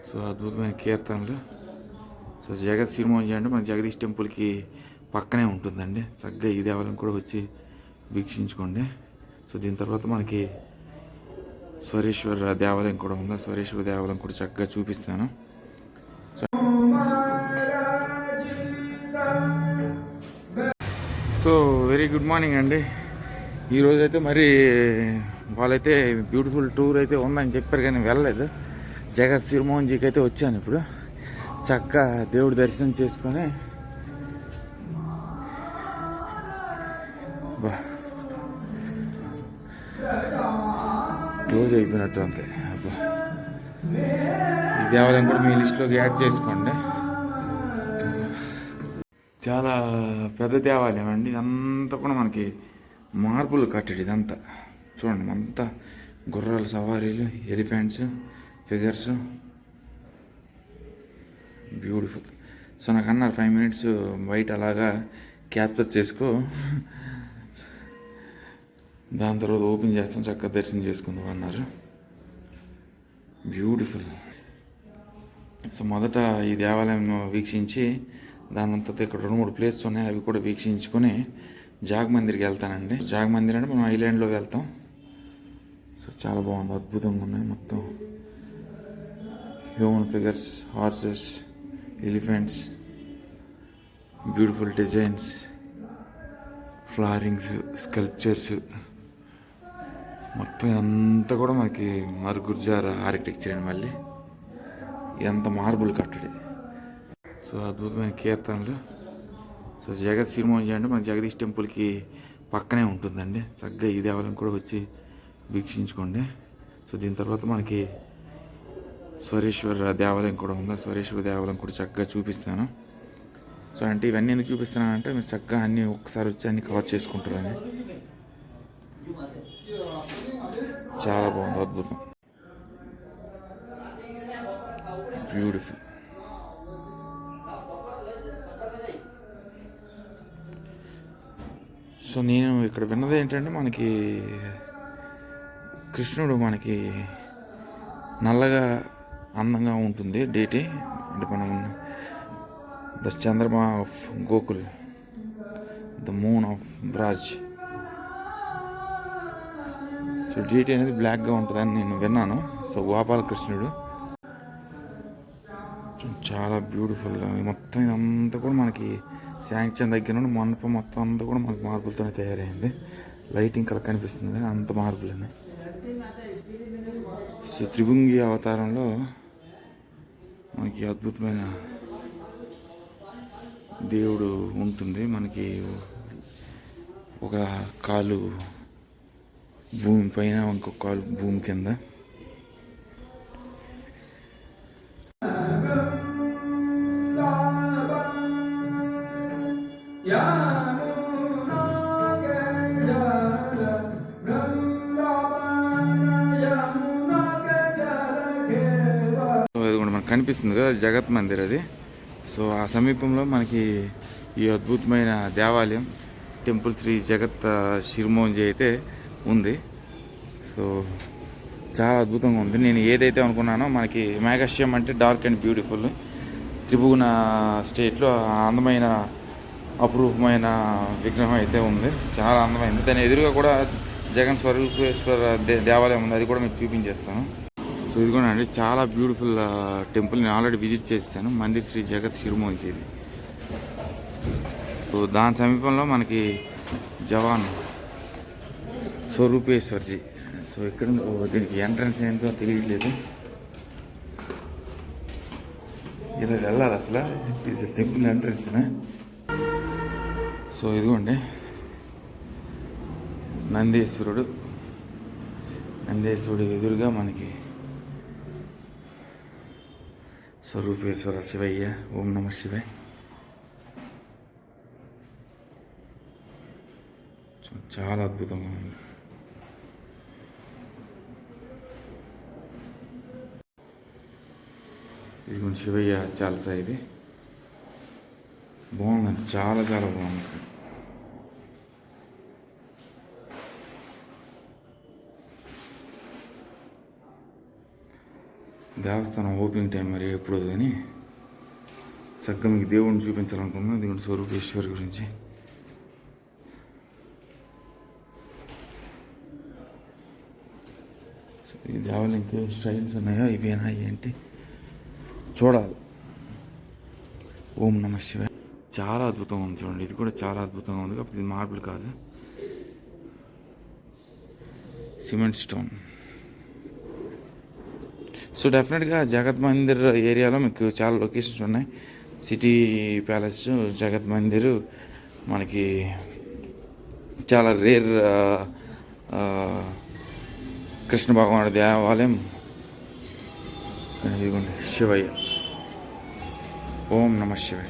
So అద్భుతమైన కీర్తనలు. So జగత్ సిరిమోంజి అంటే మన జగదీష్ టెంపుల్కి పక్కనే ఉంటుందండి. చక్కగా ఈ దేవాలయం కూడా వచ్చి వీక్షించుకోండి. సో దీని తర్వాత మనకి స్వరేశ్వర దేవాలయం కూడా ఉంది. స్వరేశ్వర దేవాలయం కూడా చక్కగా చూపిస్తాను. సో వెరీ గుడ్ మార్నింగ్ అండి. ఈరోజైతే మరి వాళ్ళైతే బ్యూటిఫుల్ టూర్ అయితే ఉందని చెప్పారు కానీ వెళ్ళలేదు. జగత్ సిరిమోహన్జీకి అయితే వచ్చాను. ఇప్పుడు చక్కగా దేవుడి దర్శనం చేసుకొని క్లోజ్ అయిపోయినట్టు అంతే. అబ్బా, ఈ దేవాలయం కూడా మీ లిస్టులోకి యాడ్ చేసుకోండి. చాలా పెద్ద దేవాలయం అండి. ఇదంతా కూడా మనకి మార్బుల్ కట్టడి. ఇదంతా చూడండి, అంతా గుర్రాల సవారీలు, ఎలిఫెంట్స్, ఫిగర్స్, బ్యూటిఫుల్. సో నాకు అన్నారు 5 minutes బయట అలాగా క్యాప్చర్ చేసుకో, దాని తర్వాత ఓపెన్ చేస్తాం, చక్కగా దర్శనం చేసుకుందాం అన్నారు. బ్యూటిఫుల్. సో మొదట ఈ దేవాలయం వీక్షించి దాని అంతా ఇక్కడ 2-3 ప్లేసెస్ ఉన్నాయి, అవి కూడా వీక్షించుకొని జాగ్ మందిర్కి వెళ్తానండి. జాగ్ మందిర్ అంటే మనం ఐలాండ్లో వెళ్తాం. సో చాలా బాగుంది, అద్భుతంగా ఉన్నాయి. మొత్తం human figures, horses, elephants, beautiful designs, flowerings, sculptures, మొత్తం అంతా కూడా మనకి మరి గుర్జారా ఆర్కిటెక్చర్ అండి. మళ్ళీ ఎంత మార్బుల్ కట్టడి. సో అద్భుతమైన కీర్తనలు. సో జగత్ సిరిమోంజి అంటే మన జగదీష్ టెంపుల్కి పక్కనే ఉంటుందండి. చక్కగా ఈ దేవాలయం కూడా వచ్చి వీక్షించుకోండి. సో దీని తర్వాత మనకి స్వరేశ్వర దేవాలయం కూడా ఉంది. స్వరేశ్వర దేవాలయం కూడా చక్కగా చూపిస్తాను. సో అంటే ఇవన్నీ ఎందుకు చూపిస్తున్నానంటే మీరు చక్కగా అన్నీ ఒక్కసారి వచ్చి అన్నీ కవర్ చేసుకుంటారని. చాలా బాగుంది, అద్భుతం, బ్యూటిఫుల్. సో నేను ఇక్కడ విన్నది ఏంటంటే మనకి కృష్ణుడు మనకి నల్లగా అందంగా ఉంటుంది డేటి. అంటే మనం the Chandrama of Gokul, the moon of Braj. So DT అనేది బ్లాక్గా ఉంటుందని నేను విన్నాను. సో గోపాలకృష్ణుడు చాలా బ్యూటిఫుల్. మొత్తం ఇదంతా కూడా మనకి శాంక్షన్ దగ్గర నుండి మండపం మొత్తం అంతా కూడా మనకి మార్బుల్తోనే తయారైంది. లైటింగ్ కలర్ కనిపిస్తుంది కానీ అంత మార్బులనే. సో త్రిభుంగి అవతారంలో మనకి అద్భుతమైన దేవుడు ఉంటుంది. మనకి ఒక కాలు భూమి పైన, ఇంకొక కాలు భూమి కింద. అది కూడా మనకు కనిపిస్తుంది కదా, జగత్ మందిర్ అది. సో ఆ సమీపంలో మనకి ఈ అద్భుతమైన దేవాలయం టెంపుల్ శ్రీ జగత్ సిరిమోంజి అయితే ఉంది. సో చాలా అద్భుతంగా ఉంది. నేను ఏదైతే అనుకున్నానో మనకి మేఘశ్యం అంటే డార్క్ అండ్ బ్యూటిఫుల్, త్రిభువన స్టేట్లో అందమైన అపురూపమైన విగ్రహం అయితే ఉంది. చాలా అందమైంది. దాని ఎదురుగా కూడా జగన్ స్వరూపేశ్వర దేవాలయం ఉంది, అది కూడా మీకు చూపించేస్తాను. సో ఇది కూడా అండి చాలా బ్యూటిఫుల్ టెంపుల్. నేను ఆల్రెడీ విజిట్ చేశాను, మందిర్ శ్రీ జగత్ సిరిమోంజి. సో దాని సమీపంలో మనకి జవాన్ స్వరూపేశ్వర్జీ. సో ఇక్కడ దీనికి ఎంట్రన్స్ ఏంటో తెలియట్లేదు, ఇలా వెళ్ళాలి అసలు. ఇది టెంపుల్ ఎంట్రన్స్నా? సో ఇదిగోండి నందీశ్వరుడు. నందీశ్వరుడు ఎదురుగా మనకి స్వరూపేశ్వర శివయ్య. ఓం నమ శివాయ. చాలా అద్భుతంగా ఉంది. ఇది శివయ్య చాలసా. ఇది బాగుందండి, చాలా చాలా బాగుంది. దేవస్థానం ఓపెనింగ్ టైం మరి ఎప్పుడు కానీ చక్కగా మీకు దేవుడిని చూపించాలనుకున్నాను, దేవుడి స్వరూపేశ్వరి గురించి. ఈ దేవాలయంకి స్టైల్స్ ఉన్నాయో ఇవేనా ఏంటి చూడాలి. ఓం నమ శివాయ. చాలా అద్భుతంగా ఉంది చూడండి, ఇది కూడా చాలా అద్భుతంగా ఉంది. కాకపోతే ఇది మార్బుల్ కాదు, సిమెంట్ స్టోన్. సో డెఫినెట్గా జగత్ మందిర్ ఏరియాలో మీకు చాలా లొకేషన్స్ ఉన్నాయి. సిటీ ప్యాలెస్, జగత్ మందిర్, మనకి చాలా రేర్ కృష్ణ భగవానుడి దేవాలయం, ఇదిగోండి శివయ్య. ఓం నమ శివాయ.